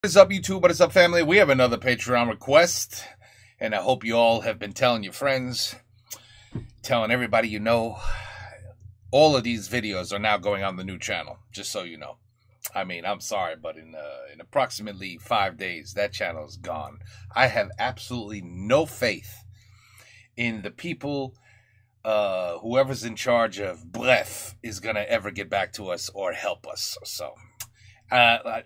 What is up, YouTube? What is up, family? We have another Patreon request, and I hope you all have been telling your friends, telling everybody you know. All of these videos are now going on the new channel, just so you know. I mean, I'm sorry, but in approximately 5 days, that channel is gone. I have absolutely no faith in the people, whoever's in charge of Bref is going to ever get back to us or help us. So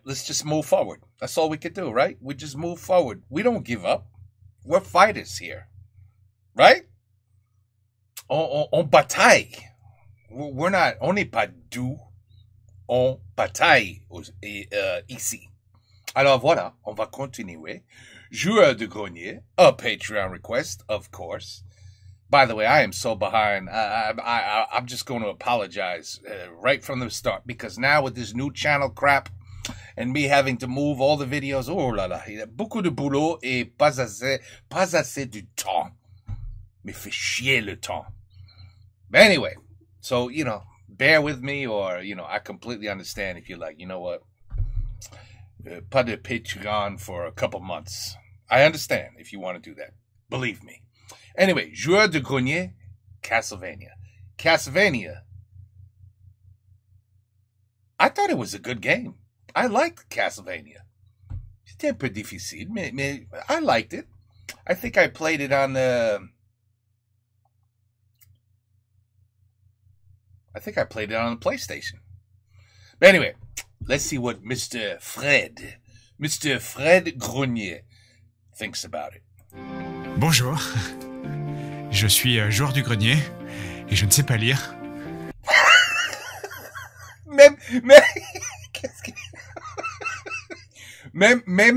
let's just move forward. That's all we could do, right? We just move forward. We don't give up. We're fighters here, right? On bataille. We're not, on n'est pas doux, on bataille ici. Alors voilà, on va continuer. Joueur de grenier, a Patreon request, of course. By the way, I am so behind. I'm just going to apologize right from the start, because now with this new channel crap and me having to move all the videos, oh là là, il y a beaucoup de boulot et pas assez du temps. Me fait chier le temps. But anyway, so, you know, bear with me, or, you know, I completely understand if you're like, you know what, pas de Patreon for a couple months. I understand if you want to do that. Believe me. Anyway, Joueur de grenier, Castlevania. Castlevania. I thought it was a good game. I liked Castlevania. C'était un peu difficile, mais I liked it. I think I played it on the... PlayStation. But anyway, let's see what Mr. Fred Grenier thinks about it. Bonjour, je suis joueur du grenier et je ne sais pas lire. Même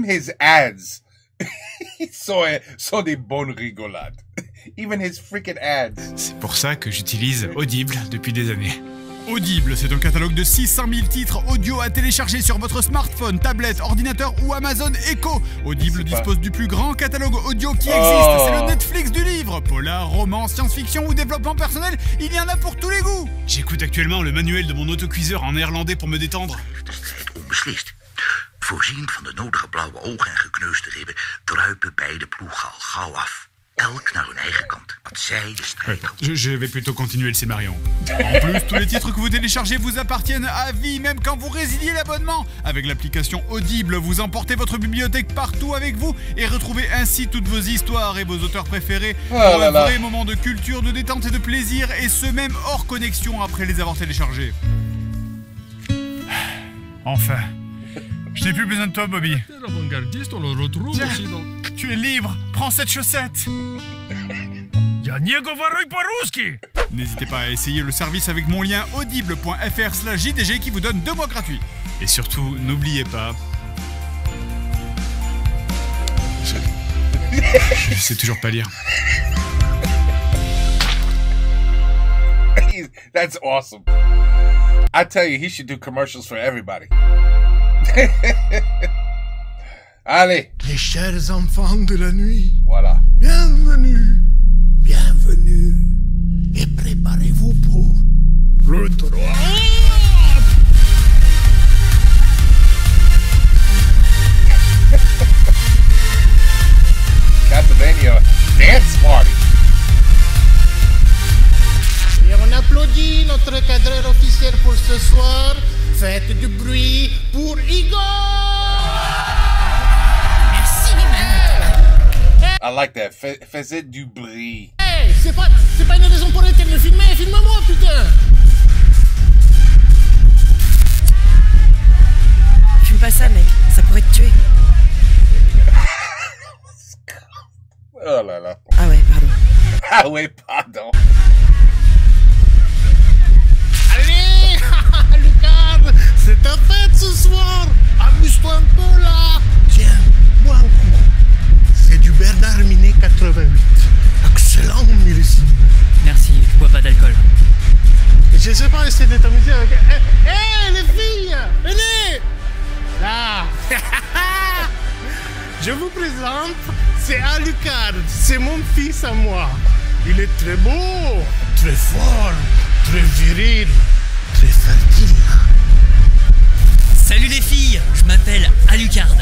his ads sont des bonnes rigolades. Even his freaking ads. C'est pour ça que j'utilise Audible depuis des années. Audible, c'est un catalogue de 600 000 titres audio à télécharger sur votre smartphone, tablette, ordinateur ou Amazon Echo. Audible dispose du plus grand catalogue audio qui existe. C'est le Netflix du livre. Polar, roman, science-fiction ou développement personnel, il y en a pour tous les goûts. J'écoute actuellement le manuel de mon autocuiseur en néerlandais pour me détendre. Onbeslist. Voorzien van de nodige blauwe ogen en gekneusde ribben druipen beide ploegen al gauw af. Elk naar hun eigen kant, want zij de strijd. Je vais plutôt continuer le scénario. En plus, tous les titres que vous téléchargez vous appartiennent à vie, même quand vous résiliez l'abonnement. Avec l'application Audible, vous emportez votre bibliothèque partout avec vous et retrouvez ainsi toutes vos histoires et vos auteurs préférés pour un vrai moment de culture, de détente et de plaisir, et ce même hors connexion après les avoir téléchargés. Enfin, je n'ai plus besoin de toi, Bobby. Tiens, tu es libre, prends cette chaussette. N'hésitez pas à essayer le service avec mon lien audible.fr/JDG qui vous donne 2 mois gratuits. Et surtout, n'oubliez pas... Je sais toujours pas lire. That's awesome. I tell you, he should do commercials for everybody. Allez. Les chers enfants de la nuit. Voilà. Bienvenue. Bienvenue. Et préparez-vous pour le droit. Castlevania dance party. Et on applaudit notre cadreur officiel pour ce soir. Faites du bruit pour Igor. I like that. Faisait du bruit. Hey, c'est pas une raison pour laquelle me filmer. Filme-moi, putain. Fume pas ça, mec. Ça pourrait te tuer. Oh là là. Ah ouais, pardon. Ah ouais, pardon. Allez, Lucas, c'est ta fête ce soir. Amuse-toi un peu là. Tiens, bois un coup. C'est du Bernard Minet 88. Excellent millésime. Merci, je bois pas d'alcool. Je sais pas essayer de t'amuser avec... Hé, les filles, venez. Là. Je vous présente, c'est Alucard. C'est mon fils à moi. Il est très beau, très fort, très viril, très fertile. Salut les filles, je m'appelle Alucard.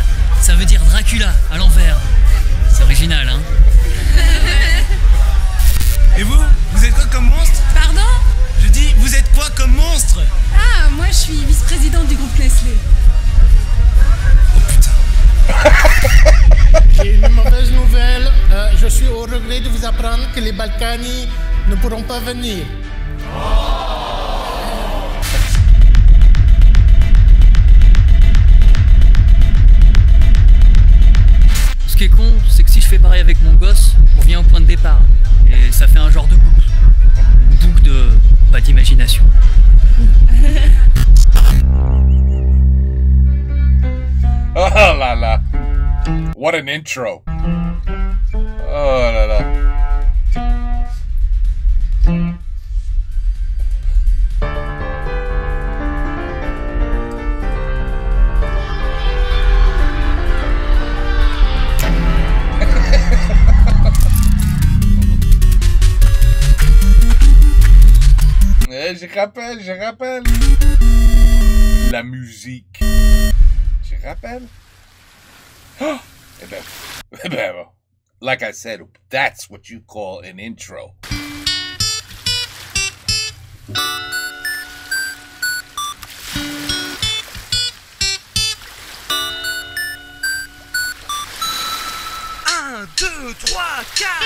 je suis au regret de vous apprendre que les Balkany ne pourront pas venir. Ce qui est con, c'est que si je fais pareil avec mon gosse, on revient au point de départ. Et ça fait un genre de boucle. Une boucle de... pas d'imagination. Oh là là. What an intro. Oh là là. Je rappelle. La musique. Je rappelle. Oh, eh ben, like I said, that's what you call an intro. Un, deux, trois, quatre.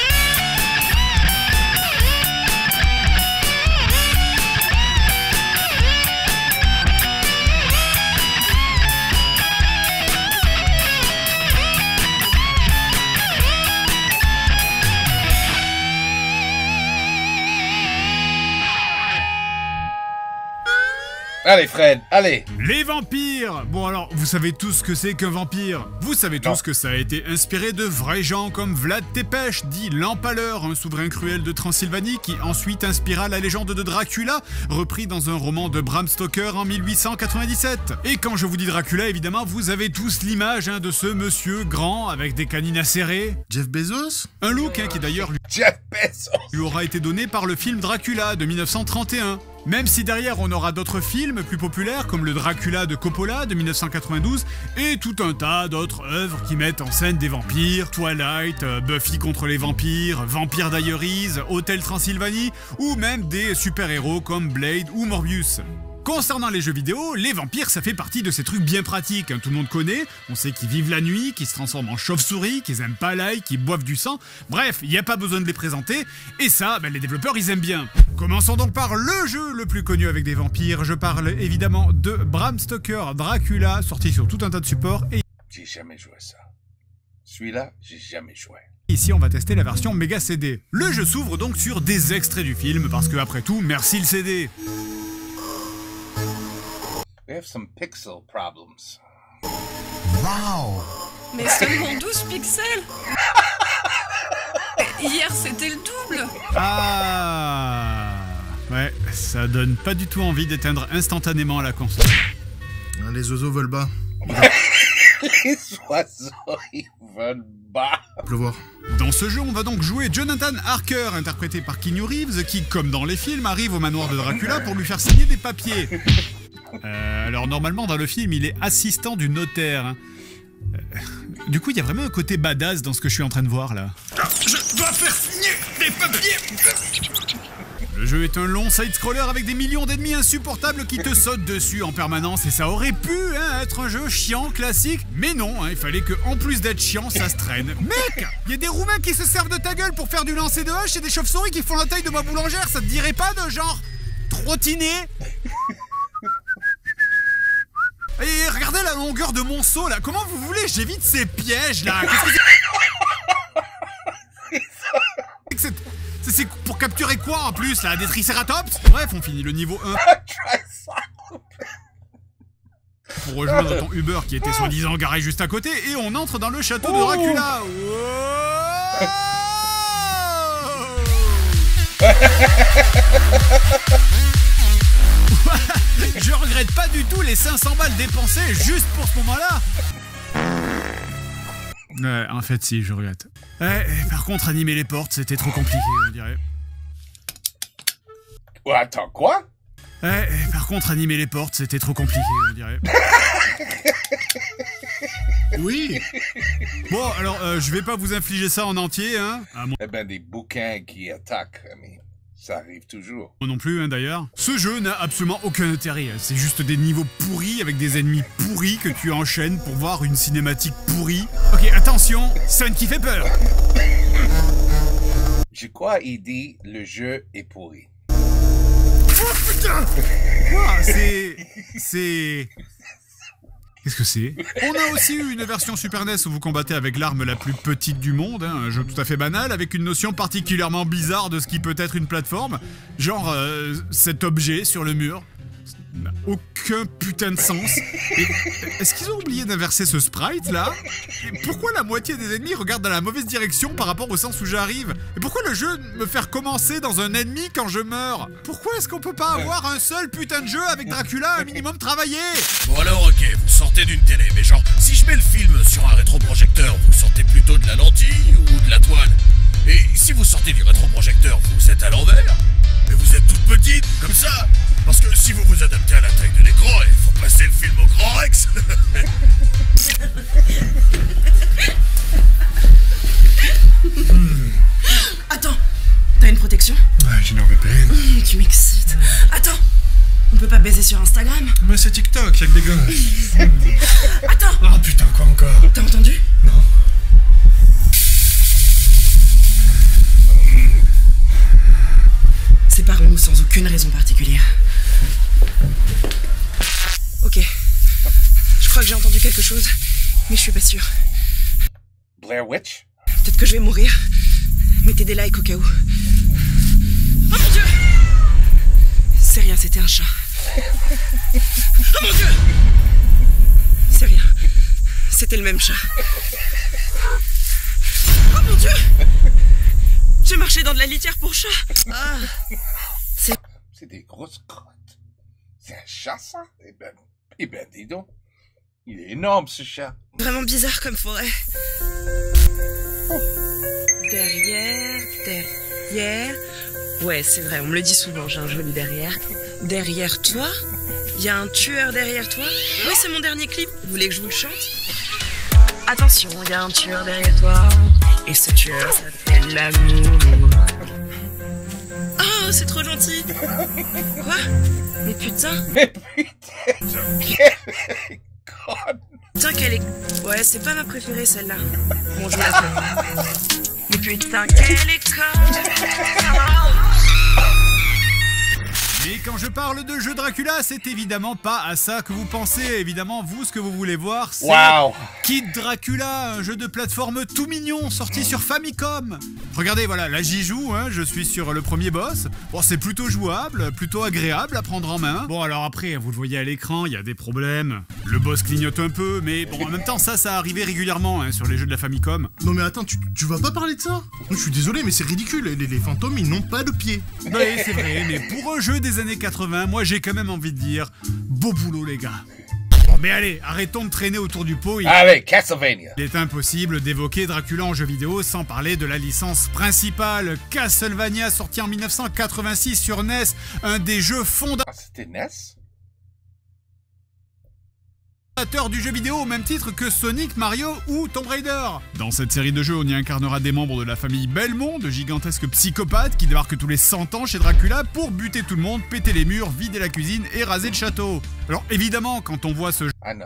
Allez Fred, allez. Les vampires. Bon alors, vous savez tous ce que c'est qu'un vampire. Vous savez tous que ça a été inspiré de vrais gens comme Vlad Tepes, dit l'Empaleur, un souverain cruel de Transylvanie qui ensuite inspira la légende de Dracula, repris dans un roman de Bram Stoker en 1897. Et quand je vous dis Dracula, évidemment, vous avez tous l'image de ce monsieur grand avec des canines acérées. Jeff Bezos? Un look qui d'ailleurs Jeff Bezos lui aura été donné par le film Dracula de 1931. Même si derrière on aura d'autres films plus populaires comme le Dracula de Coppola de 1992 et tout un tas d'autres œuvres qui mettent en scène des vampires, Twilight, Buffy contre les vampires, Vampire Diaries, Hotel Transylvanie ou même des super-héros comme Blade ou Morbius. Concernant les jeux vidéo, les vampires ça fait partie de ces trucs bien pratiques, tout le monde connaît, on sait qu'ils vivent la nuit, qu'ils se transforment en chauve-souris, qu'ils aiment pas l'ail, qu'ils boivent du sang, bref, il n'y a pas besoin de les présenter, et ça, les développeurs ils aiment bien. Commençons donc par le jeu le plus connu avec des vampires, je parle évidemment de Bram Stoker Dracula, sorti sur tout un tas de supports, et... J'ai jamais joué à ça. Celui-là, j'ai jamais joué. Ici, on va tester la version Mega CD. Le jeu s'ouvre donc sur des extraits du film, parce que après tout, merci le CD. We have some pixel problems. Wow! Mais seulement 12 pixels. Hier, c'était le double. Ah ouais, ça donne pas du tout envie d'éteindre instantanément la console. Les oiseaux volent bas. Les oiseaux, ils veulent bas. Pleuvoir. Dans ce jeu, on va donc jouer Jonathan Harker, interprété par Keanu Reeves, qui, comme dans les films, arrive au manoir de Dracula pour lui faire signer des papiers. Alors normalement dans le film il est assistant du notaire. Du coup il y a vraiment un côté badass dans ce que je suis en train de voir là. Je dois faire signer des papiers. Le jeu est un long side-scroller avec des millions d'ennemis insupportables qui te sautent dessus en permanence et ça aurait pu être un jeu chiant, classique, mais non, il fallait que en plus d'être chiant, ça se traîne. Mec, il y a des Roumains qui se servent de ta gueule pour faire du lancer de hache et des chauves-souris qui font la taille de ma boulangère, ça te dirait pas de genre trottiner? Et regardez la longueur de mon saut là, comment vous voulez j'évite ces pièges là? C'est pour capturer quoi en plus là? Des tricératops? Bref, on finit le niveau 1. Pour rejoindre ton Uber qui était soi-disant garé juste à côté et on entre dans le château de Dracula. Je regrette pas du tout les 500 balles dépensées juste pour ce moment-là. Ouais, en fait si, je regrette. Par contre, animer les portes, c'était trop compliqué, on dirait. Attends, quoi? Par contre, animer les portes, c'était trop compliqué, on dirait. Oui. Bon, alors, je vais pas vous infliger ça en entier, hein. Eh ben, des bouquins qui attaquent, mais ça arrive toujours. Moi non plus, d'ailleurs. Ce jeu n'a absolument aucun intérêt. C'est juste des niveaux pourris avec des ennemis pourris que tu enchaînes pour voir une cinématique pourrie. Ok, attention, scène qui fait peur. je crois il dit le jeu est pourri. Oh putain! Quoi? C'est... Qu'est-ce que c'est? On a aussi eu une version Super NES où vous combattez avec l'arme la plus petite du monde, hein, un jeu tout à fait banal, avec une notion particulièrement bizarre de ce qui peut être une plateforme. Genre, cet objet sur le mur. Ça n'a aucun putain de sens. Et est-ce qu'ils ont oublié d'inverser ce sprite là? Et pourquoi la moitié des ennemis regardent dans la mauvaise direction par rapport au sens où j'arrive? Et pourquoi le jeu me fait recommencer dans un ennemi quand je meurs? Pourquoi est-ce qu'on peut pas avoir un seul putain de jeu avec Dracula un minimum travaillé? Bon alors ok, vous sortez d'une télé, mais genre, si je mets le film sur un rétroprojecteur, vous sortez plutôt de la lentille ou de la toile? Et si vous sortez du rétroprojecteur, vous êtes à l'envers? Mais vous êtes toute petite, comme ça? Parce que si vous vous adaptez à la taille de l'écran, il faut passer le film au grand Rex. Attends, t'as une protection? Ouais, j'ai énorme peine. Tu m'excites. Attends, on peut pas baiser sur Instagram? Mais c'est TikTok, y'a que des gosses. Attends! Ah putain, quoi encore? T'as entendu? Non. Séparons-nous sans aucune raison particulière. Ok. Je crois que j'ai entendu quelque chose, mais je suis pas sûre. Blair Witch? Peut-être que je vais mourir. Mettez des likes au cas où. Oh mon Dieu! C'est rien, c'était un chat. Oh mon Dieu! C'est rien. C'était le même chat. Oh mon Dieu! J'ai marché dans de la litière pour chat. Ah. C'est des grosses crottes. C'est un chat, ça? Eh ben, dis donc. Il est énorme, ce chat. Vraiment bizarre comme forêt. Derrière. Ouais, c'est vrai, on me le dit souvent, j'ai un joli derrière. Derrière toi? Il y a un tueur derrière toi? Oui, c'est mon dernier clip. Vous voulez que je vous le chante? Attention, il y a un tueur derrière toi. Et ce tueur s'appelle l'amour. Oh, c'est trop gentil. Quoi? Mais putain. Quelle conne. Putain, qu'elle est... Ouais, c'est pas ma préférée, celle-là. Bon, je la fais. Mais putain, qu'elle est conne. Mais quand je parle de jeu Dracula, c'est évidemment pas à ça que vous pensez. Évidemment, vous, ce que vous voulez voir, c'est Kid Dracula, un jeu de plateforme tout mignon, sorti sur Famicom. Regardez, voilà, là j'y joue, hein, je suis sur le premier boss. Bon, c'est plutôt jouable, plutôt agréable à prendre en main. Bon, alors après, vous le voyez à l'écran, il y a des problèmes. Le boss clignote un peu, mais bon, en même temps, ça arrivait régulièrement hein, sur les jeux de la Famicom. Non mais attends, tu vas pas parler de ça? Je suis désolé, mais c'est ridicule, les fantômes, ils n'ont pas de pieds. Oui, c'est vrai, mais pour un jeu des années 80, moi j'ai quand même envie de dire beau boulot les gars. Bon mais allez, arrêtons de traîner autour du pot. Allez, Castlevania. Il est impossible d'évoquer Dracula en jeu vidéo sans parler de la licence principale, Castlevania, sorti en 1986 sur NES, un des jeux fondateurs. Ah, c'était NES? Du jeu vidéo au même titre que Sonic, Mario ou Tomb Raider. Dans cette série de jeux, on y incarnera des membres de la famille Belmont, de gigantesques psychopathes qui débarquent tous les 100 ans chez Dracula pour buter tout le monde, péter les murs, vider la cuisine et raser le château. Alors évidemment, quand on voit ce jeu... Ah non.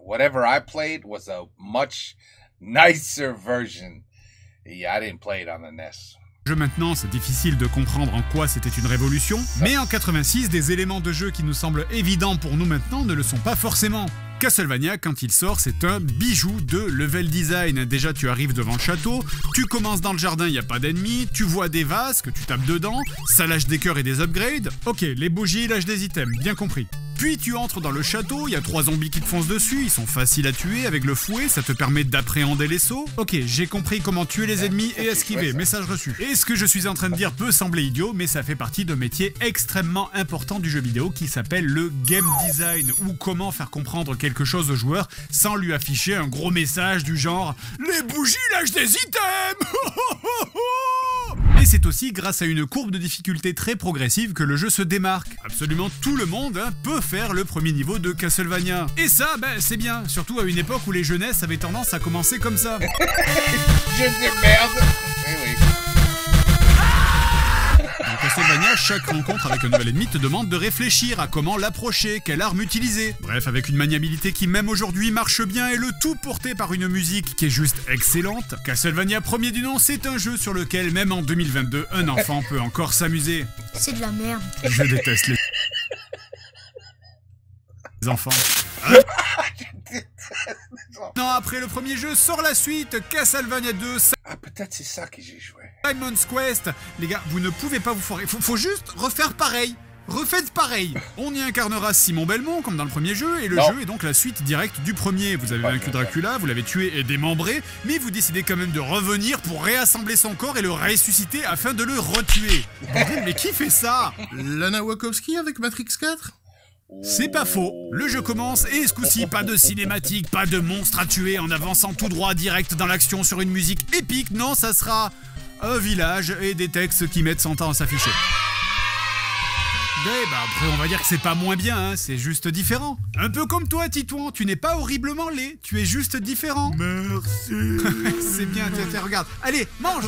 Whatever I played was a much nicer version. Yeah, I didn't play it on the NES. Maintenant, c'est difficile de comprendre en quoi c'était une révolution, mais en 86, des éléments de jeu qui nous semblent évidents pour nous maintenant ne le sont pas forcément. Castlevania, quand il sort, c'est un bijou de level design. Déjà, tu arrives devant le château, tu commences dans le jardin, il n'y a pas d'ennemis, tu vois des vases que tu tapes dedans, ça lâche des cœurs et des upgrades. Ok, les bougies lâchent des items, bien compris. Puis tu entres dans le château, il y a 3 zombies qui te foncent dessus, ils sont faciles à tuer avec le fouet, ça te permet d'appréhender les sauts. Ok, j'ai compris comment tuer les ennemis et esquiver, message reçu. Et ce que je suis en train de dire peut sembler idiot, mais ça fait partie d'un métier extrêmement important du jeu vidéo qui s'appelle le game design, ou comment faire comprendre quelque chose au joueur sans lui afficher un gros message du genre « Les bougies lâchent des items !» Et c'est aussi grâce à une courbe de difficulté très progressive que le jeu se démarque. Absolument tout le monde peut faire le premier niveau de Castlevania. Et ça, c'est bien, surtout à une époque où les jeunesses avaient tendance à commencer comme ça. Je dis merde. Oui. Dans Castlevania, chaque rencontre avec un nouvel ennemi te demande de réfléchir à comment l'approcher, quelle arme utiliser. Bref, avec une maniabilité qui même aujourd'hui marche bien et le tout porté par une musique qui est juste excellente, Castlevania premier du nom, c'est un jeu sur lequel même en 2022, un enfant peut encore s'amuser. C'est de la merde. Je déteste les enfants. Non, après le premier jeu, sort la suite, Castlevania 2, Ah, peut-être c'est ça que j'ai joué. Simon's Quest. Les gars, vous ne pouvez pas vous foirer. Faut juste refaire pareil. Refaites pareil. On y incarnera Simon Belmont, comme dans le premier jeu, et le jeu est donc la suite directe du premier. Vous avez vaincu Dracula, vous l'avez tué et démembré, mais vous décidez quand même de revenir pour réassembler son corps et le ressusciter afin de le retuer. Bordel, mais qui fait ça? Lana Wachowski avec Matrix 4? C'est pas faux. Le jeu commence et ce coup-ci, pas de cinématique, pas de monstre à tuer en avançant tout droit direct dans l'action sur une musique épique. Non, ça sera un village et des textes qui mettent 100 ans à s'afficher. Bah après on va dire que c'est pas moins bien, hein, c'est juste différent. Un peu comme toi Titouan, tu n'es pas horriblement laid, tu es juste différent. Merci. C'est bien, tiens, regarde. Allez, mange.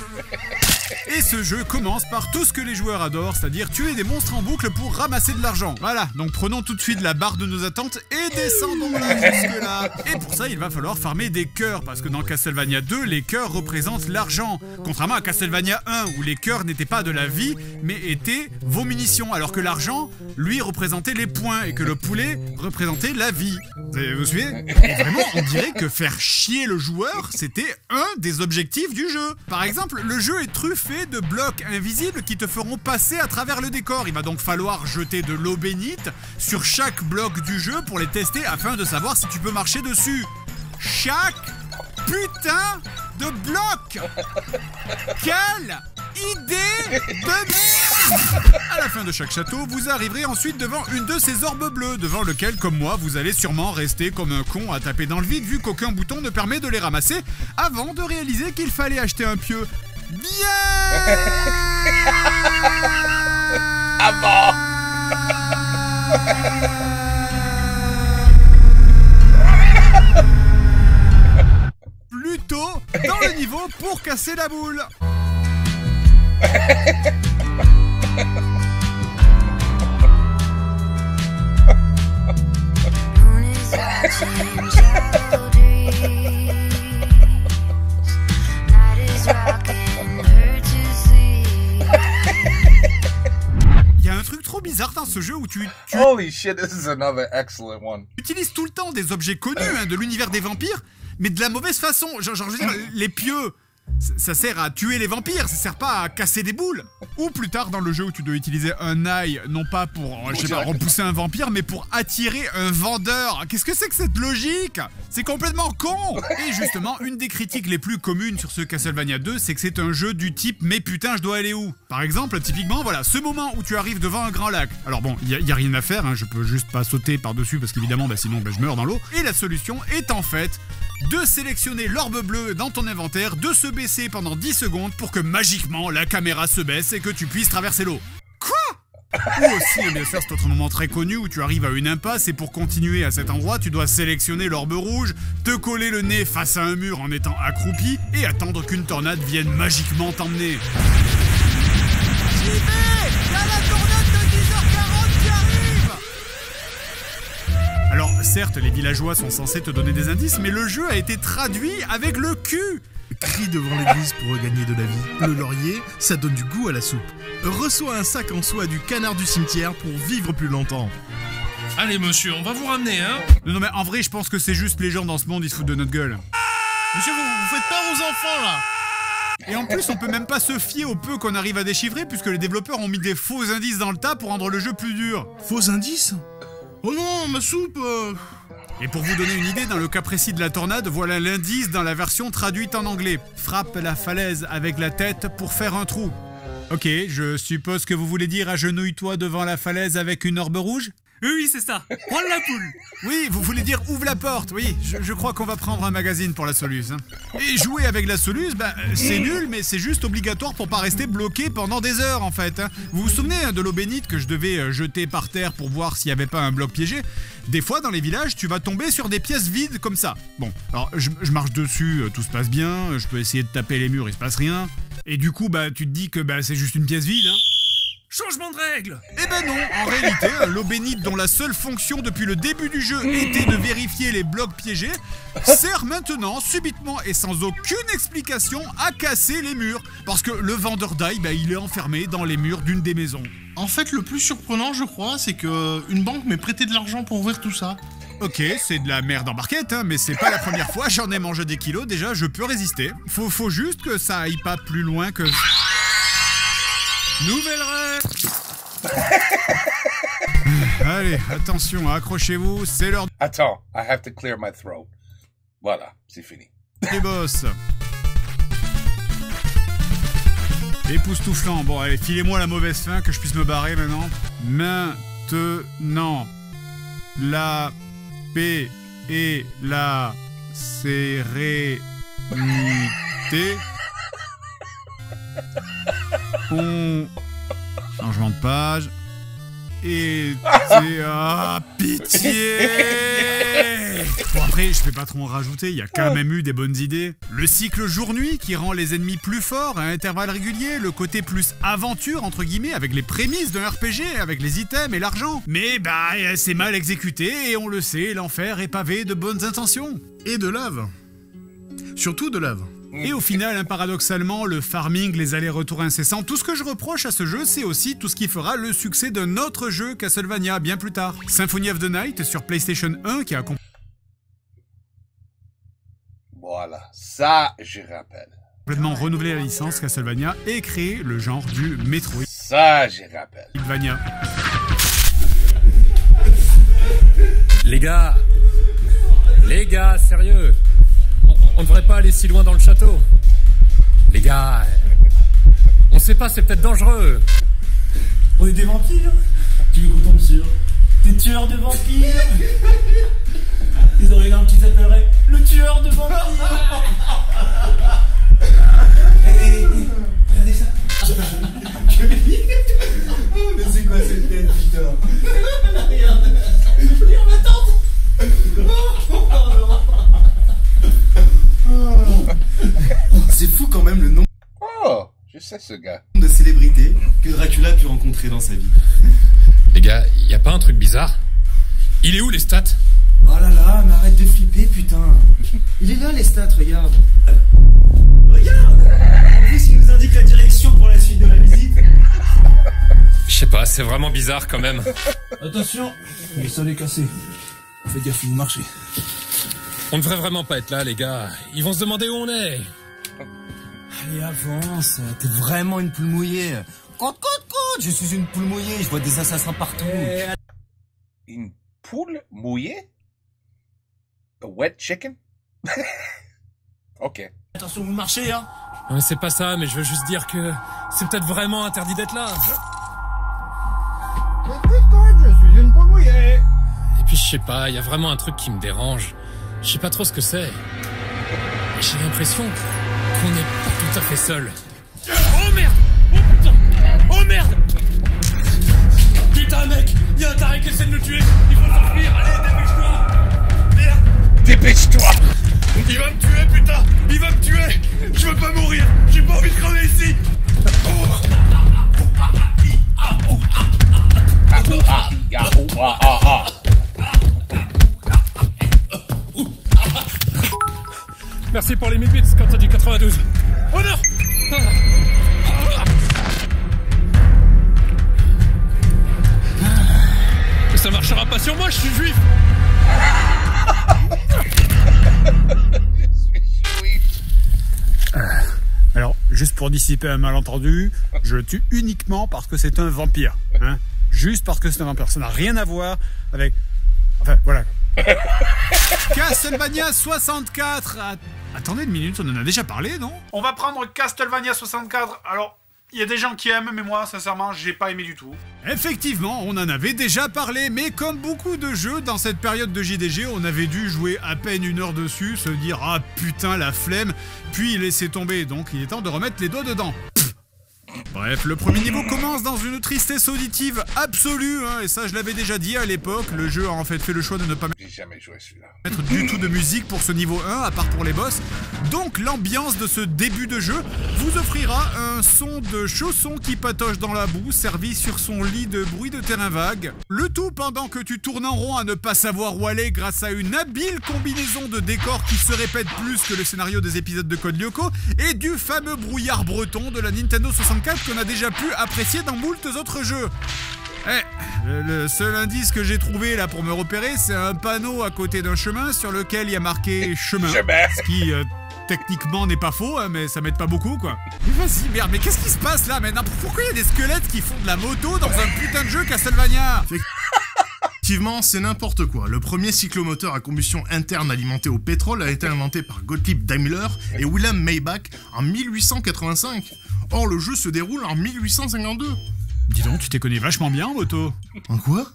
Et ce jeu commence par tout ce que les joueurs adorent, c'est-à-dire tuer des monstres en boucle pour ramasser de l'argent. Voilà, donc prenons tout de suite la barre de nos attentes et descendons-la jusque-là. Et pour ça, il va falloir farmer des cœurs, parce que dans Castlevania 2, les cœurs représentent l'argent. Contrairement à Castlevania 1, où les cœurs n'étaient pas de la vie, mais étaient vos munitions, alors que l'argent, lui, représentait les points, et que le poulet représentait la vie. Vous suivez? Et vraiment, on dirait que faire chier le joueur, c'était un des objectifs du jeu. Par exemple, le jeu est truffé de blocs invisibles qui te feront passer à travers le décor. Il va donc falloir jeter de l'eau bénite sur chaque bloc du jeu pour les tester afin de savoir si tu peux marcher dessus. Chaque putain de bloc! Quelle idée de merde! À la fin de chaque château, vous arriverez ensuite devant une de ces orbes bleues, devant lequel, comme moi, vous allez sûrement rester comme un con à taper dans le vide vu qu'aucun bouton ne permet de les ramasser, avant de réaliser qu'il fallait acheter un pieu. Bien! Ah Plutôt dans le niveau pour casser la boule. Il y a un truc trop bizarre dans ce jeu où tu Holy shit, this is another excellent one. utilises tout le temps des objets connus de l'univers des vampires, mais de la mauvaise façon. Genre je veux dire, les pieux, ça sert à tuer les vampires, ça sert pas à casser des boules. Ou plus tard dans le jeu où tu dois utiliser un ail, non pas pour, je sais pas, repousser un vampire, mais pour attirer un vendeur. Qu'est-ce que c'est que cette logique? C'est complètement con. Et justement, une des critiques les plus communes sur ce Castlevania 2, c'est que c'est un jeu du type « mais putain, je dois aller où ?» Par exemple, typiquement, voilà, ce moment où tu arrives devant un grand lac. Alors bon, y a rien à faire, hein, je peux juste pas sauter par-dessus parce qu'évidemment, sinon je meurs dans l'eau. Et la solution est en fait de sélectionner l'orbe bleue dans ton inventaire, de se baisser pendant 10 secondes pour que magiquement la caméra se baisse et que tu puisses traverser l'eau. Quoi? Ou aussi, bien sûr, cet autre moment très connu où tu arrives à une impasse et pour continuer à cet endroit, tu dois sélectionner l'orbe rouge, te coller le nez face à un mur en étant accroupi et attendre qu'une tornade vienne magiquement t'emmener. J'y vais! Y'a la tornade de 10h40 qui arrive! Alors, certes, les villageois sont censés te donner des indices, mais le jeu a été traduit avec le cul! Crie devant l'église pour regagner de la vie. Le laurier, ça donne du goût à la soupe. Reçois un sac en soie du canard du cimetière pour vivre plus longtemps. Allez, monsieur, on va vous ramener, hein? Non, mais en vrai, je pense que c'est juste les gens dans ce monde, ils se foutent de notre gueule. Monsieur, vous faites peur aux enfants, là! Et en plus, on peut même pas se fier au peu qu'on arrive à déchiffrer, puisque les développeurs ont mis des faux indices dans le tas pour rendre le jeu plus dur. Faux indices? Oh non, ma soupe Et pour vous donner une idée, dans le cas précis de la tornade, voilà l'indice dans la version traduite en anglais. Frappe la falaise avec la tête pour faire un trou. Ok, je suppose que vous voulez dire agenouille-toi devant la falaise avec une orbe rouge? Oui, c'est ça. Prends la poule. Oui, vous voulez dire ouvre la porte, oui. Je crois qu'on va prendre un magazine pour la soluce. Hein. Et jouer avec la soluce, c'est nul, mais c'est juste obligatoire pour pas rester bloqué pendant des heures, en fait. Hein. Vous vous souvenez de l'eau bénite que je devais jeter par terre pour voir s'il y avait pas un bloc piégé? Des fois, dans les villages, tu vas tomber sur des pièces vides comme ça. Bon, alors je marche dessus, tout se passe bien, je peux essayer de taper les murs, il se passe rien. Et du coup, tu te dis que c'est juste une pièce vide, hein. Changement de règle. Eh ben non, en réalité, l'eau bénite dont la seule fonction depuis le début du jeu était de vérifier les blocs piégés, sert maintenant, subitement et sans aucune explication, à casser les murs. Parce que le vendeur d'ail, il est enfermé dans les murs d'une des maisons. En fait, le plus surprenant, je crois, c'est que une banque m'ait prêté de l'argent pour ouvrir tout ça. Ok, c'est de la merde en barquette, hein, mais c'est pas la première fois, j'en ai mangé des kilos, déjà je peux résister. Faut juste que ça aille pas plus loin que... Nouvelle règle. Allez, attention, accrochez-vous, c'est l'heure Attends, I have to clear my throat. Voilà, c'est fini. des boss. Époustouflant. Bon, allez, filez-moi la mauvaise fin, que je puisse me barrer maintenant. Maintenant, la paix et la sérénité changement de page. Et... Ah, pitié. Bon, après, je vais pas trop en rajouter, il y a quand même eu des bonnes idées. Le cycle jour-nuit qui rend les ennemis plus forts à intervalles réguliers, le côté plus aventure, entre guillemets, avec les prémices d'un RPG, avec les items et l'argent. Mais c'est mal exécuté et on le sait, l'enfer est pavé de bonnes intentions. Et de lave. Surtout de lave. Et au final, paradoxalement, le farming, les allers-retours incessants, tout ce que je reproche à ce jeu, c'est aussi tout ce qui fera le succès d'un autre jeu, Castlevania, bien plus tard. Symphony of the Night sur PlayStation 1 qui a Voilà, ça, je rappelle. complètement renouvelé la licence Castlevania et créé le genre du Metroid. Ça, je rappelle. Metroidvania. Les gars, sérieux. On devrait pas aller si loin dans le château. Les gars, on sait pas, c'est peut-être dangereux. On est des vampires? Tu veux qu'on tombe sur des tueurs de vampires? Ils auraient un qui s'appellerait le tueur de vampires. Regardez ça. Mais c'est quoi cette tête, putain? Regarde ma tante. C'est fou quand même le nombre je sais ce gars. de célébrités que Dracula a pu rencontrer dans sa vie. Les gars, y a pas un truc bizarre? Il est où les stats? Oh là là, mais arrête de flipper, putain. Il est là les stats, regarde. Regarde. En plus, il nous indique la direction pour la suite de la visite. Je sais pas, c'est vraiment bizarre quand même. Attention, le sol est cassé. Faites gaffe, vous marchez. On devrait vraiment pas être là, les gars. Ils vont se demander où on est. Allez, avance, t'es vraiment une poule mouillée. Compte, je suis une poule mouillée, je vois des assassins partout. Une poule mouillée? A wet chicken? Ok. Attention, vous marchez, hein. Ouais, c'est pas ça, mais je veux juste dire que c'est peut-être vraiment interdit d'être là. Je suis une poule mouillée. Et puis je sais pas, y a vraiment un truc qui me dérange. Je sais pas trop ce que c'est. J'ai l'impression qu'on n'est pas tout à fait seul. Oh merde! Oh putain! Oh merde! Putain, mec, y'a un taré qui essaie de nous tuer. Il faut s'enfuir, allez, dépêche-toi. Merde! Dépêche-toi! Il va me tuer, putain! Il va me tuer! Je veux pas mourir! J'ai pas envie de crever ici! Merci pour les 1000 bits quand t'as dit 92. Oh non! Mais ça marchera pas sur moi, je suis juif! Alors, juste pour dissiper un malentendu, je le tue uniquement parce que c'est un vampire. Hein, juste parce que c'est un vampire. Ça n'a rien à voir avec... Enfin, voilà. Castlevania 64. Attendez une minute, on en a déjà parlé, non? On va prendre Castlevania 64. Alors, il y a des gens qui aiment, mais moi, sincèrement, j'ai pas aimé du tout. Effectivement, on en avait déjà parlé, mais comme beaucoup de jeux, dans cette période de JDG, on avait dû jouer à peine 1 heure dessus, se dire « Ah putain, la flemme », puis laisser tomber, donc il est temps de remettre les doigts dedans. Bref, le premier niveau commence dans une tristesse auditive absolue, hein, et ça je l'avais déjà dit à l'époque, le jeu a en fait le choix de ne pas J'ai jamais joué celui-là. mettre du tout de musique pour ce niveau 1, à part pour les boss. Donc l'ambiance de ce début de jeu vous offrira un son de chausson qui patoche dans la boue, servi sur son lit de bruit de terrain vague. Le tout pendant que tu tournes en rond à ne pas savoir où aller grâce à une habile combinaison de décors qui se répète plus que le scénario des épisodes de Code Lyoko et du fameux brouillard breton de la Nintendo 64 qu'on a déjà pu apprécier dans moult autres jeux. Le seul indice que j'ai trouvé là pour me repérer, c'est un panneau à côté d'un chemin sur lequel il y a marqué chemin. Ce qui techniquement n'est pas faux, hein, mais ça m'aide pas beaucoup quoi. Mais vas-y, merde, mais qu'est-ce qui se passe là maintenant? Pourquoi il y a des squelettes qui font de la moto dans un putain de jeu Castlevania? Effectivement, c'est n'importe quoi. Le premier cyclomoteur à combustion interne alimenté au pétrole a été inventé par Gottlieb Daimler et Wilhelm Maybach en 1885. Or, le jeu se déroule en 1852. Dis donc, tu t'es connu vachement bien en moto. En quoi?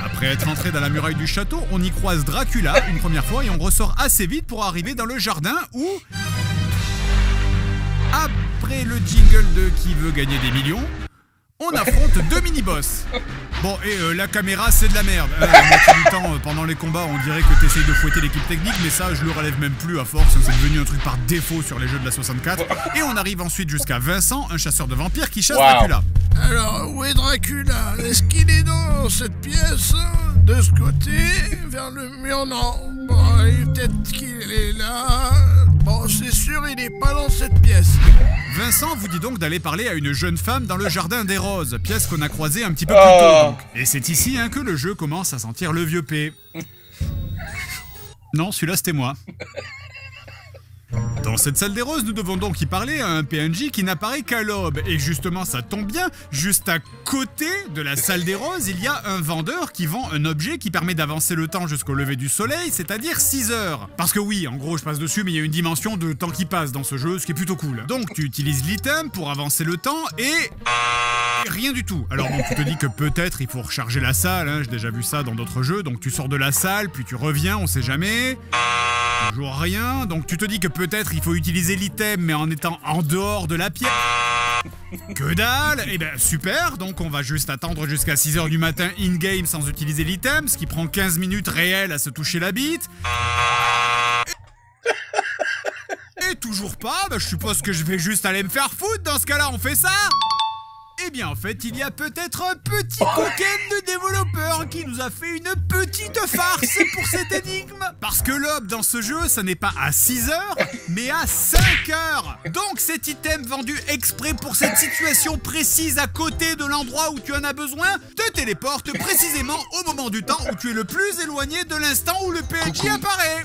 Après être entré dans la muraille du château, on y croise Dracula une première fois et on ressort assez vite pour arriver dans le jardin où... Après le jingle de Qui veut gagner des millions, on affronte deux mini-boss. Bon, et la caméra, c'est de la merde. La moitié du temps, pendant les combats, on dirait que t'essayes de fouetter l'équipe technique, mais ça, je le relève même plus à force. C'est devenu un truc par défaut sur les jeux de la 64. Et on arrive ensuite jusqu'à Vincent, un chasseur de vampires qui chasse Dracula. Alors, où est Dracula? Est-ce qu'il est dans cette pièce? De ce côté? Vers le mur? Non. Bon, peut-être qu'il est là. Bon, c'est sûr, il est pas dans cette pièce. Vincent vous dit donc d'aller parler à une jeune femme dans le jardin des roses, pièce qu'on a croisée un petit peu plus tôt. Donc. Et c'est ici hein, que le jeu commence à sentir le vieux P. Non, celui-là c'était moi. Dans cette salle des roses, nous devons donc y parler à un PNJ qui n'apparaît qu'à l'aube. Et justement, ça tombe bien, juste à côté de la salle des roses, il y a un vendeur qui vend un objet qui permet d'avancer le temps jusqu'au lever du soleil, c'est-à-dire 6 heures. Parce que oui, en gros, je passe dessus, mais il y a une dimension de temps qui passe dans ce jeu, ce qui est plutôt cool. Donc, tu utilises l'item pour avancer le temps et rien du tout. Alors bon, tu te dis que peut-être il faut recharger la salle, hein, j'ai déjà vu ça dans d'autres jeux, donc tu sors de la salle, puis tu reviens, on sait jamais... Toujours rien, donc tu te dis que peut-être il faut utiliser l'item mais en étant en dehors de la pièce. Que dalle! Eh ben super, donc on va juste attendre jusqu'à 6h du matin in-game sans utiliser l'item, ce qui prend 15 minutes réelles à se toucher la bite. Et toujours pas, bah je suppose que je vais juste aller me faire foutre, dans ce cas-là on fait ça? Eh bien en fait, il y a peut-être un petit coquin de développeur qui nous a fait une petite farce pour cette énigme. Parce que l'aube dans ce jeu, ça n'est pas à 6 heures, mais à 5 heures. Donc cet item vendu exprès pour cette situation précise à côté de l'endroit où tu en as besoin, te téléporte précisément au moment du temps où tu es le plus éloigné de l'instant où le PNJ apparaît.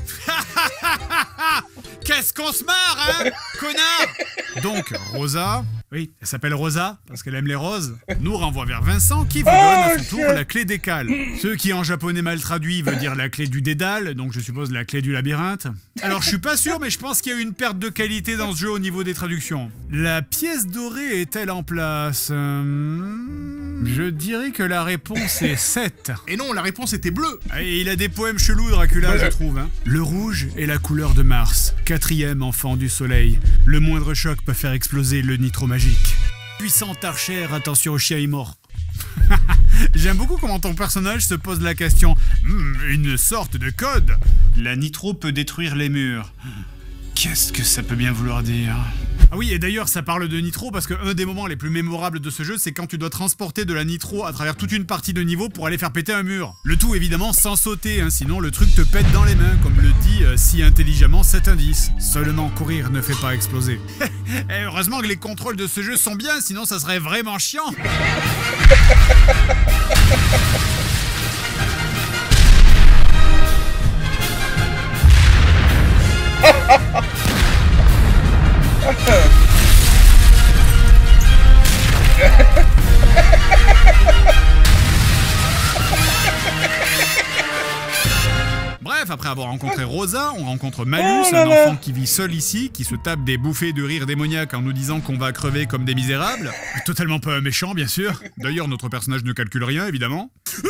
Qu'est-ce qu'on se marre, hein, connard? Donc, Rosa... Oui, elle s'appelle Rosa, parce qu'elle aime les roses, nous renvoie vers Vincent qui vous donne à son tour la clé d'écale. Ce qui en japonais mal traduit veut dire la clé du dédale, donc je suppose la clé du labyrinthe. Alors je suis pas sûr, mais je pense qu'il y a eu une perte de qualité dans ce jeu au niveau des traductions. La pièce dorée est-elle en place? Je dirais que la réponse est 7. Et non, la réponse était bleue. Et il a des poèmes chelous, Dracula, je trouve. Hein. Le rouge est la couleur de Mars, 4e enfant du soleil. Le moindre choc peut faire exploser le nitro magique. Puissant archère, attention au chien est mort. J'aime beaucoup comment ton personnage se pose la question. Une sorte de code. La nitro peut détruire les murs. Qu'est-ce que ça peut bien vouloir dire? Ah oui, et d'ailleurs, ça parle de nitro parce qu'un des moments les plus mémorables de ce jeu, c'est quand tu dois transporter de la nitro à travers toute une partie de niveau pour aller faire péter un mur. Le tout, évidemment, sans sauter, hein, sinon le truc te pète dans les mains, comme le dit si intelligemment cet indice. Seulement courir ne fait pas exploser. Et heureusement que les contrôles de ce jeu sont bien, sinon ça serait vraiment chiant. Bref, après avoir rencontré Rosa, on rencontre Malus, un enfant qui vit seul ici, qui se tape des bouffées de rire démoniaque en nous disant qu'on va crever comme des misérables. Totalement pas méchant, bien sûr. D'ailleurs, notre personnage ne calcule rien, évidemment. Vous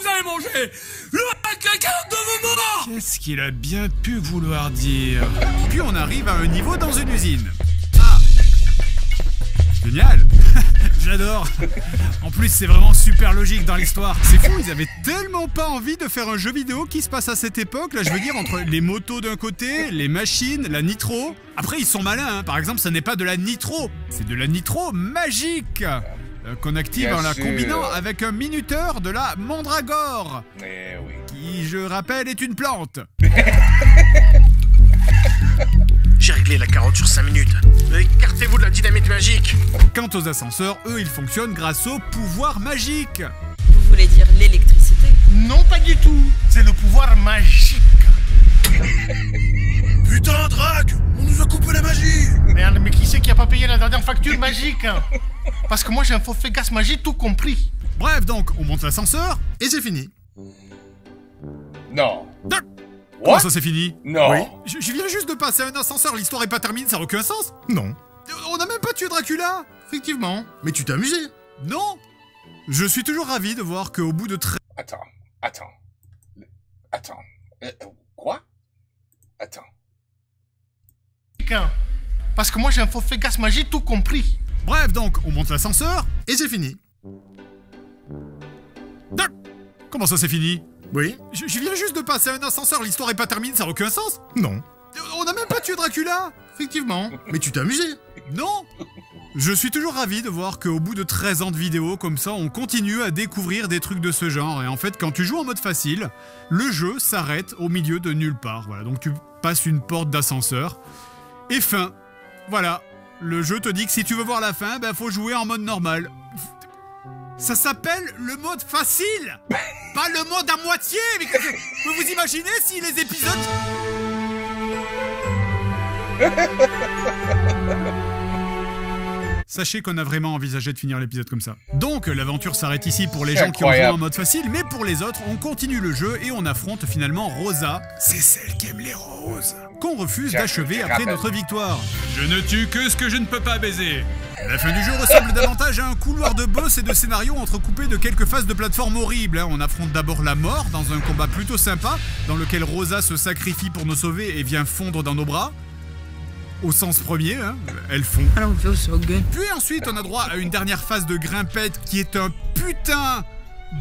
allez manger la carte de vos morts. Qu'est-ce qu'il a bien pu vouloir dire? Puis on arrive à un niveau dans une usine. Génial. J'adore. En plus, c'est vraiment super logique dans l'histoire. C'est fou, ils avaient tellement pas envie de faire un jeu vidéo qui se passe à cette époque. Là, je veux dire, entre les motos d'un côté, les machines, la nitro. Après, ils sont malins, hein. Par exemple, ça n'est pas de la nitro, c'est de la nitro magique. Qu'on active Bien en la sûr. combinant avec un minuteur de la mandragore. Eh oui. Qui, je rappelle, est une plante. J'ai réglé la carotte sur 5 minutes. Écartez-vous de la dynamite magique. Quant aux ascenseurs, eux, ils fonctionnent grâce au pouvoir magique. Vous voulez dire l'électricité? Non, pas du tout. C'est le pouvoir magique. Putain, Drac, on nous a coupé la magie. Merde, mais qui c'est qui a pas payé la dernière facture magique? Parce que moi j'ai un forfait gaz magique tout compris. Bref, donc, on monte l'ascenseur. Et c'est fini. Non. Comment ça, c'est fini? Non. Oui. Je viens juste de passer un ascenseur, l'histoire est pas terminée, ça n'a aucun sens. Non. On n'a même pas tué Dracula. Effectivement. Mais tu t'es amusé. Non. Je suis toujours ravi de voir qu'au bout de Attends. Quoi? Attends. Parce que moi j'ai un forfait gaz magique tout compris. Bref, donc, on monte l'ascenseur. Et c'est fini. Comment ça, c'est fini? Oui. Je viens juste de passer un ascenseur, l'histoire est pas terminée, ça n'a aucun sens. Non. On n'a même pas tué Dracula. Effectivement. Mais tu t'es amusé. Non. Je suis toujours ravi de voir qu'au bout de 13 ans de vidéos comme ça, on continue à découvrir des trucs de ce genre. Et en fait, quand tu joues en mode facile, le jeu s'arrête au milieu de nulle part. Voilà, donc tu passes une porte d'ascenseur. Et fin. Voilà. Le jeu te dit que si tu veux voir la fin, ben faut jouer en mode normal. Ça s'appelle le mode facile. Pas le mode à moitié. Mais vous imaginez si les épisodes... Sachez qu'on a vraiment envisagé de finir l'épisode comme ça. Donc, l'aventure s'arrête ici pour les gens qui ont joué en mode facile, mais pour les autres, on continue le jeu et on affronte finalement Rosa. C'est celle qui aime les roses. Qu'on refuse d'achever après notre victoire. Je ne tue que ce que je ne peux pas baiser. La fin du jeu ressemble davantage à un couloir de boss et de scénario entrecoupé de quelques phases de plateforme horribles. On affronte d'abord la mort dans un combat plutôt sympa, dans lequel Rosa se sacrifie pour nous sauver et vient fondre dans nos bras. Au sens premier, hein, elles font. Puis ensuite, on a droit à une dernière phase de grimpette qui est un putain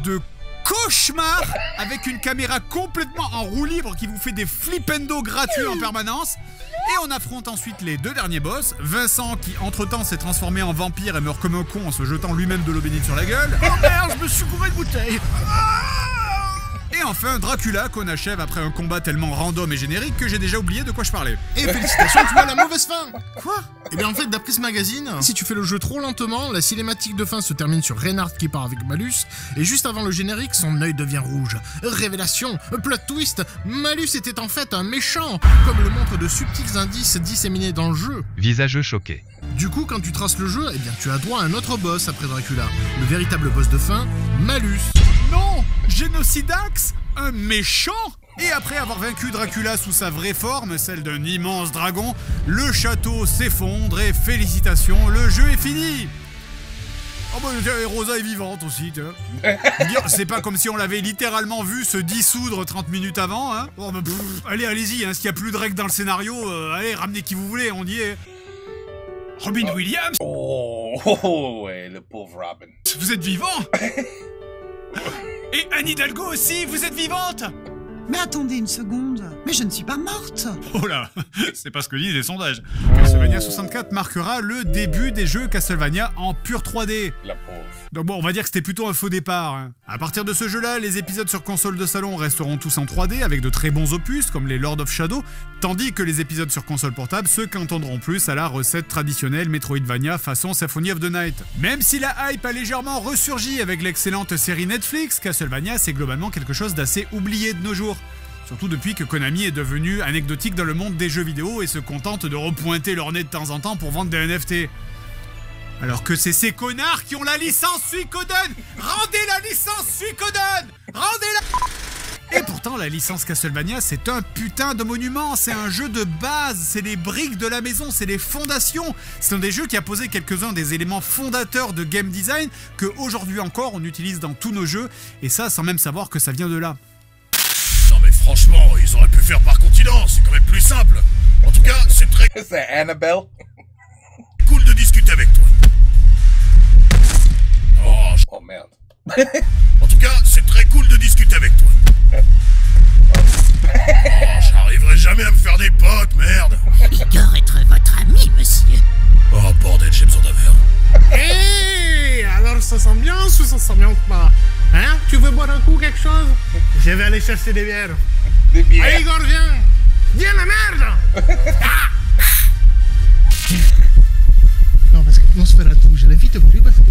de cauchemar avec une caméra complètement en roue libre qui vous fait des flipendo gratuits en permanence. Et on affronte ensuite les deux derniers boss. Vincent qui, entre-temps, s'est transformé en vampire et meurt comme un con en se jetant lui-même de l'eau bénite sur la gueule. Oh merde, je me suis gouré de bouteille. Et enfin, Dracula qu'on achève après un combat tellement random et générique que j'ai déjà oublié de quoi je parlais. Et félicitations, tu vois la mauvaise fin. Quoi? Eh bien en fait, d'après ce magazine, si tu fais le jeu trop lentement, la cinématique de fin se termine sur Reinhardt qui part avec Malus, et juste avant le générique, son œil devient rouge. Révélation, plot twist, Malus était en fait un méchant, comme le montrent de subtils indices disséminés dans le jeu. Visageux choqué. Du coup, quand tu traces le jeu, eh bien tu as droit à un autre boss après Dracula. Le véritable boss de fin, Malus. Non! Génocidax? Un méchant? Et après avoir vaincu Dracula sous sa vraie forme, celle d'un immense dragon, le château s'effondre et félicitations, le jeu est fini! Oh bah Rosa est vivante aussi, tu vois. C'est pas comme si on l'avait littéralement vu se dissoudre 30 minutes avant, hein. Oh bah allez-y, hein, s'il y a plus de règles dans le scénario, allez, ramenez qui vous voulez, on y est. Robin Williams? Oh, ouais, le pauvre Robin. Vous êtes vivant? Et Anne Hidalgo aussi, vous êtes vivante? Mais attendez une seconde, mais je ne suis pas morte. Oh là, c'est pas ce que disent les sondages. Castlevania 64 marquera le début des jeux Castlevania en pure 3D. La pauvre. Donc bon, on va dire que c'était plutôt un faux départ. Hein. À partir de ce jeu-là, les épisodes sur console de salon resteront tous en 3D avec de très bons opus comme les Lord of Shadow, tandis que les épisodes sur console portable se cantonneront plus à la recette traditionnelle Metroidvania façon Symphony of the Night. Même si la hype a légèrement ressurgi avec l'excellente série Netflix, Castlevania c'est globalement quelque chose d'assez oublié de nos jours. Surtout depuis que Konami est devenu anecdotique dans le monde des jeux vidéo et se contente de repointer leur nez de temps en temps pour vendre des NFT. Alors que c'est ces connards qui ont la licence Suikoden! Rendez la licence Suikoden! Rendez-la! Et pourtant, la licence Castlevania, c'est un putain de monument, c'est un jeu de base, c'est les briques de la maison, c'est les fondations. C'est un des jeux qui a posé quelques-uns des éléments fondateurs de game design que aujourd'hui encore on utilise dans tous nos jeux, et ça sans même savoir que ça vient de là. Non mais franchement, ils auraient pu faire par continent, c'est quand même plus simple. En tout cas, c'est très... C'est Annabelle. cool de discuter avec toi. Oh merde. En tout cas, c'est très cool de discuter avec toi. J'arriverai jamais à me faire des potes, merde. Igor être votre ami, monsieur. Oh bordel, j'ai besoin d'un verre. Hé, alors ça s'ambiance ou ça s'ambiance pas? Hein? Tu veux boire un coup, quelque chose? Je vais aller chercher des bières. Des bières. Allez, Igor, viens! Viens, la merde! Ah! Non, parce que Nosferatu, je l'invite plus parce que...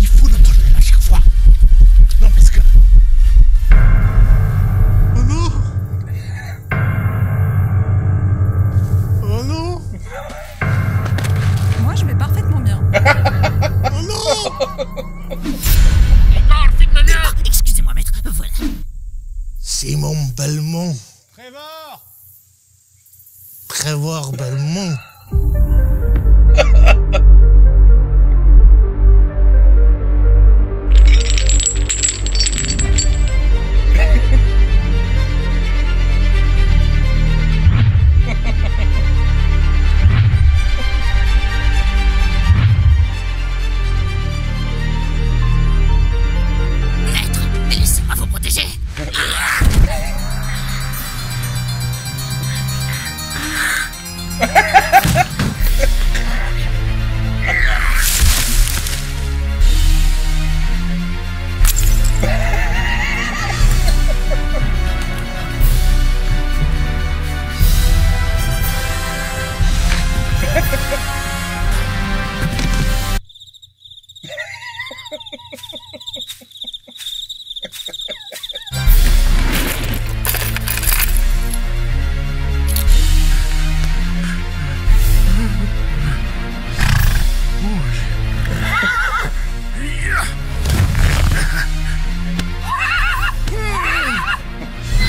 il faut le bordel à chaque fois. Non, parce que... Oh non! Oh non! Moi, je vais parfaitement bien. Oh non! Excusez-moi, maître, voilà. Simon Belmont. Trevor Belmont. Maître, laissez-moi vous protéger.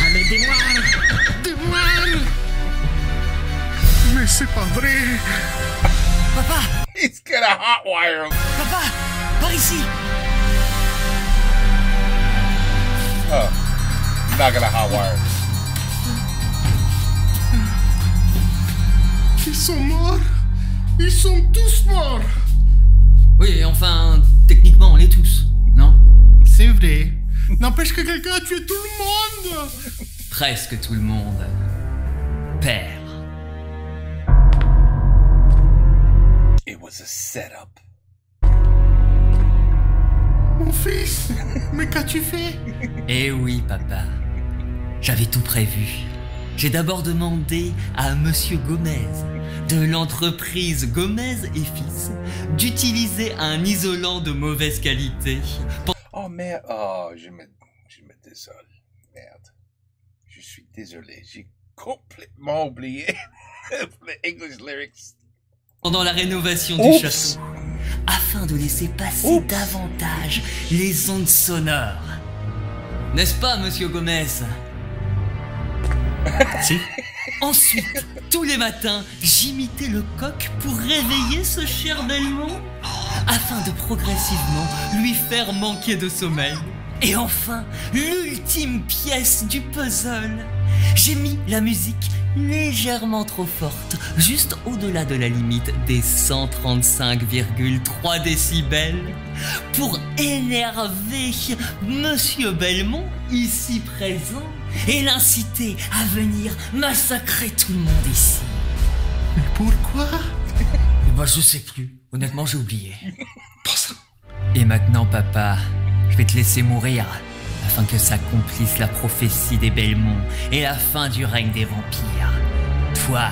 Allez, des moines! Des moines! Mais c'est pas vrai! Papa! He's gonna hotwire him. Papa! Par ici! Oh, not gonna hotwire. Ils sont morts! Ils sont tous morts! Oui, enfin, techniquement, on l'est tous, non? C'est vrai. N'empêche que quelqu'un a tué tout le monde! Presque tout le monde. Père. It was a setup. Mon fils! Mais qu'as-tu fait? Eh oui, papa. J'avais tout prévu. J'ai d'abord demandé à Monsieur Gomez, de l'entreprise Gomez et Fils, d'utiliser un isolant de mauvaise qualité. Oh merde, oh, je me désole. Merde. Je suis désolé, j'ai complètement oublié les English lyrics. Pendant la rénovation du château, afin de laisser passer davantage les ondes sonores. N'est-ce pas, Monsieur Gomez? Si. Ensuite, tous les matins, j'imitais le coq pour réveiller ce cher Belmont, afin de progressivement lui faire manquer de sommeil. Et enfin, l'ultime pièce du puzzle. J'ai mis la musique légèrement trop forte, juste au-delà de la limite des 135,3 décibels, pour énerver Monsieur Belmont, ici présent, et l'inciter à venir massacrer tout le monde ici. Mais pourquoi? Moi, je sais plus. Honnêtement, j'ai oublié. Et maintenant, papa, je vais te laisser mourir, afin que s'accomplisse la prophétie des Belmont et la fin du règne des vampires. Toi,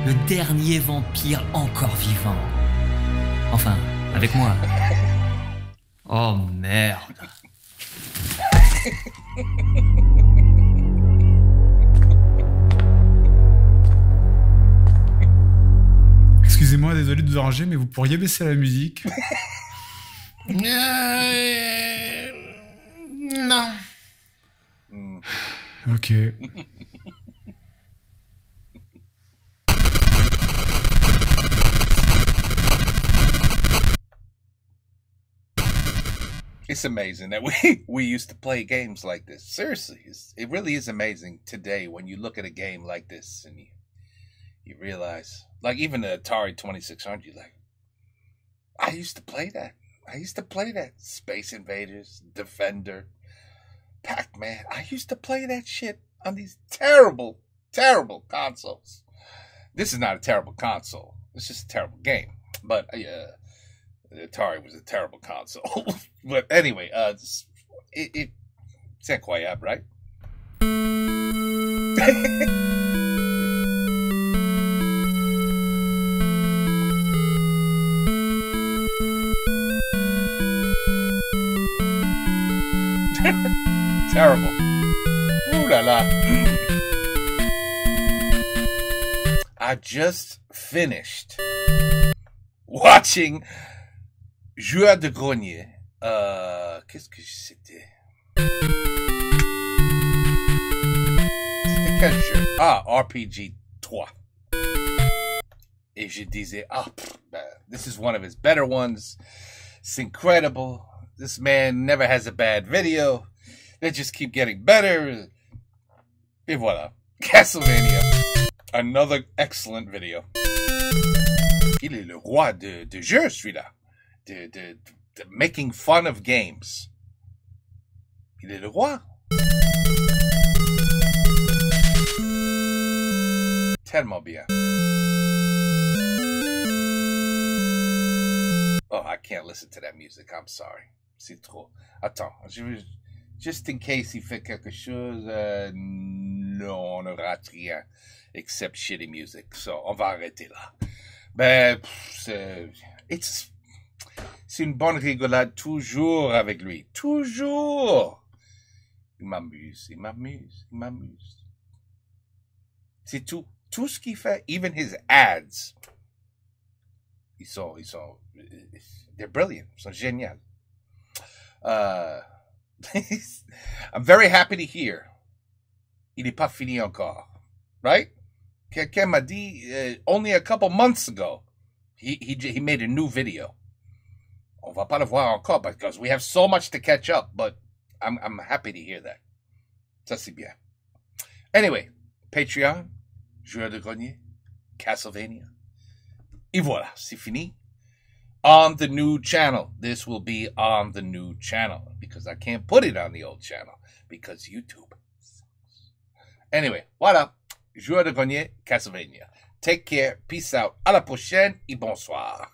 le dernier vampire encore vivant. Enfin, avec moi. Oh merde. Excusez-moi, désolé de vous déranger, mais vous pourriez baisser la musique? Non. Ok. It's amazing that we used to play games like this. Seriously, it really is amazing today when you look at a game like this and you realize, like even the Atari 2600, you're like, I used to play that. I used to play that. Space Invaders, Defender, Pac-Man. I used to play that shit on these terrible, terrible consoles. This is not a terrible console. It's just a terrible game. But Atari was a terrible console. But anyway, it's incroyable, right? Terrible. Ooh la la. I just finished watching Joueur de Grenier. Qu'est-ce que c'était? C'était quel jeu? Ah, RPG 3. Et je disais, this is one of his better ones. It's incredible. This man never has a bad video. They just keep getting better. Et voilà. Castlevania. Another excellent video. Il est le roi de jeu, celui-là. De making fun of games. Il est le roi. Tellement bien. Oh, I can't listen to that music. I'm sorry. C'est trop. Attends, just in case il fait quelque chose, non, on ne rate rien, except shitty music. So, on va arrêter là. Ben, c'est une bonne rigolade toujours avec lui. Toujours. Il m'amuse. C'est tout. Tout ce qu'il fait, even his ads, they're brilliant. Ils sont géniaux. I'm very happy to hear. Il n'est pas fini encore. Right? Quelqu'un m'a dit, only a couple months ago, he made a new video. On va pas le voir encore because we have so much to catch up, but I'm happy to hear that. Ça c'est bien. Anyway, Patreon, Joueur de Grenier, Castlevania. Et voilà, c'est fini. On the new channel. This will be on the new channel because I can't put it on the old channel because YouTube sucks. Anyway, voilà. Joueur de Grenier, Castlevania. Take care. Peace out. À la prochaine et bonsoir.